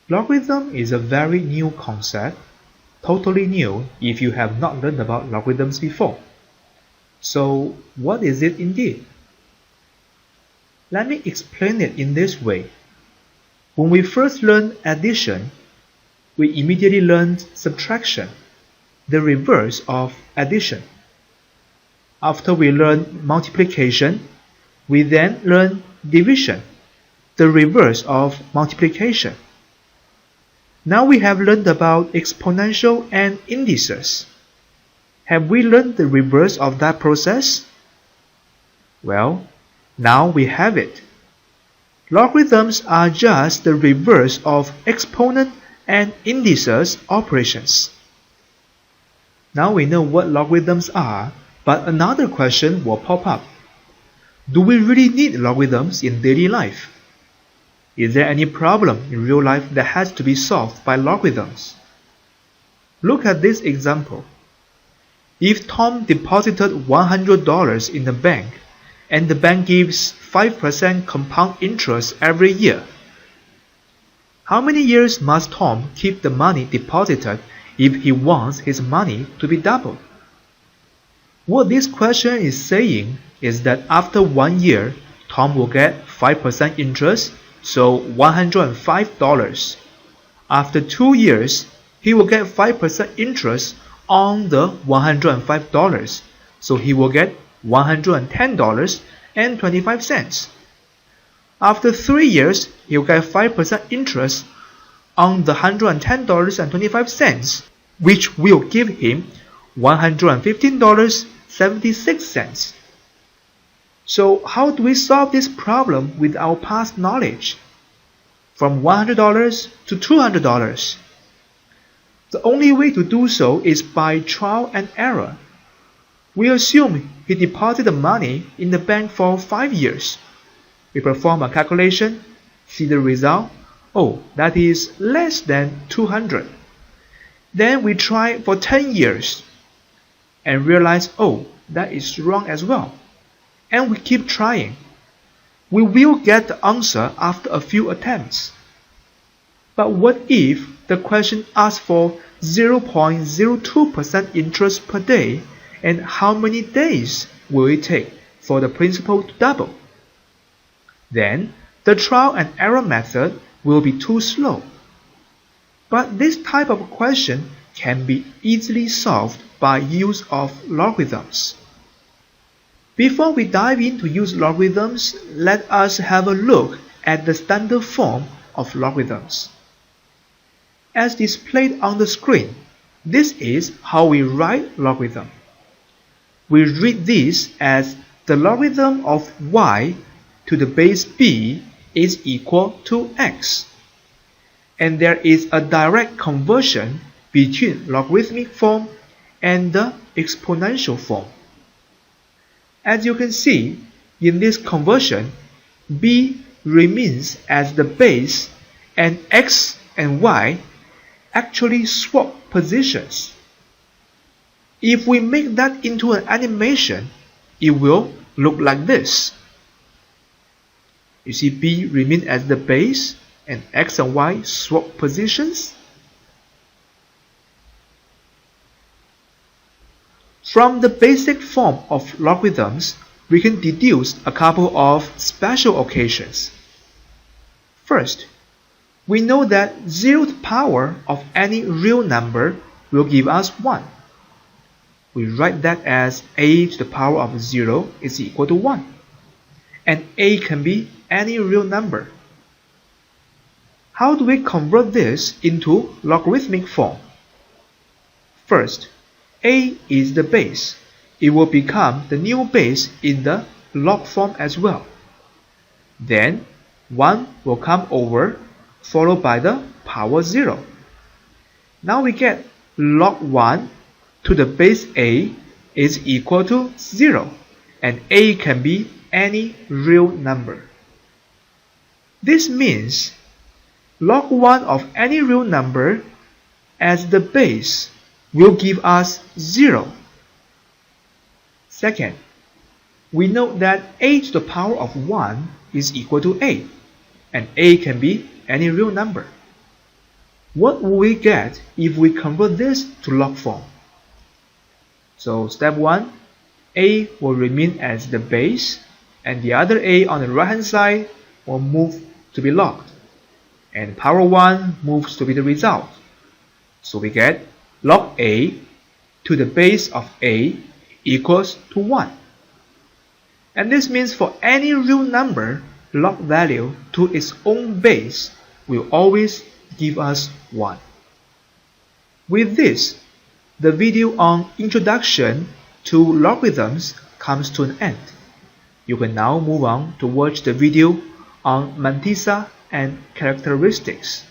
Logarithm is a very new concept, totally new if you have not learned about logarithms before. So, what is it indeed? Let me explain it in this way. When we first learned addition, we immediately learned subtraction, the reverse of addition. After we learned multiplication, we then learned division, the reverse of multiplication. Now we have learned about exponential and indices. Have we learned the reverse of that process? Well, now we have it. Logarithms are just the reverse of exponent and indices operations. Now we know what logarithms are, but another question will pop up. Do we really need logarithms in daily life? Is there any problem in real life that has to be solved by logarithms? Look at this example. If Tom deposited $100 in the bank and the bank gives 5% compound interest every year, how many years must Tom keep the money deposited if he wants his money to be doubled? What this question is saying is that after 1 year, Tom will get 5% interest, so $105. After 2 years, he will get 5% interest on the $105, so he will get $110.25. After 3 years, he will get 5% interest on the $110.25, which will give him $115.76. So how do we solve this problem with our past knowledge? From $100 to $200. The only way to do so is by trial and error. We assume he deposited money in the bank for 5 years. We perform a calculation, see the result. Oh, that is less than 200. Then we try for 10 years and realize, oh, that is wrong as well. And we keep trying. We will get the answer after a few attempts. But what if the question asks for 0.02% interest per day, and how many days will it take for the principal to double? Then the trial and error method will be too slow. But this type of question can be easily solved by use of logarithms. Before we dive into use logarithms, let us have a look at the standard form of logarithms. As displayed on the screen, this is how we write logarithm. We read this as the logarithm of y to the base b is equal to x. And there is a direct conversion between logarithmic form and the exponential form. As you can see, in this conversion, b remains as the base and x and y actually swap positions. If we make that into an animation, it will look like this. You see, b remains as the base and x and y swap positions. From the basic form of logarithms, we can deduce a couple of special occasions. First, we know that 0th power of any real number will give us 1. We write that as a to the power of 0 is equal to 1. And a can be any real number. How do we convert this into logarithmic form? First, a is the base. It will become the new base in the log form as well. Then 1 will come over, followed by the power 0. Now we get log 1 to the base a is equal to 0, and a can be any real number. This means log 1 of any real number as the base will give us 0. Second, we note that a to the power of 1 is equal to a, and a can be any real number. What will we get if we convert this to log form? So step 1, a will remain as the base, and the other a on the right hand side will move to be logged, and power 1 moves to be the result. So we get log a to the base of a equals to 1. And this means for any real number, log value to its own base will always give us 1. With this, the video on Introduction to Logarithms comes to an end. You can now move on to watch the video on mantissa and characteristics.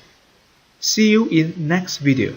See you in next video.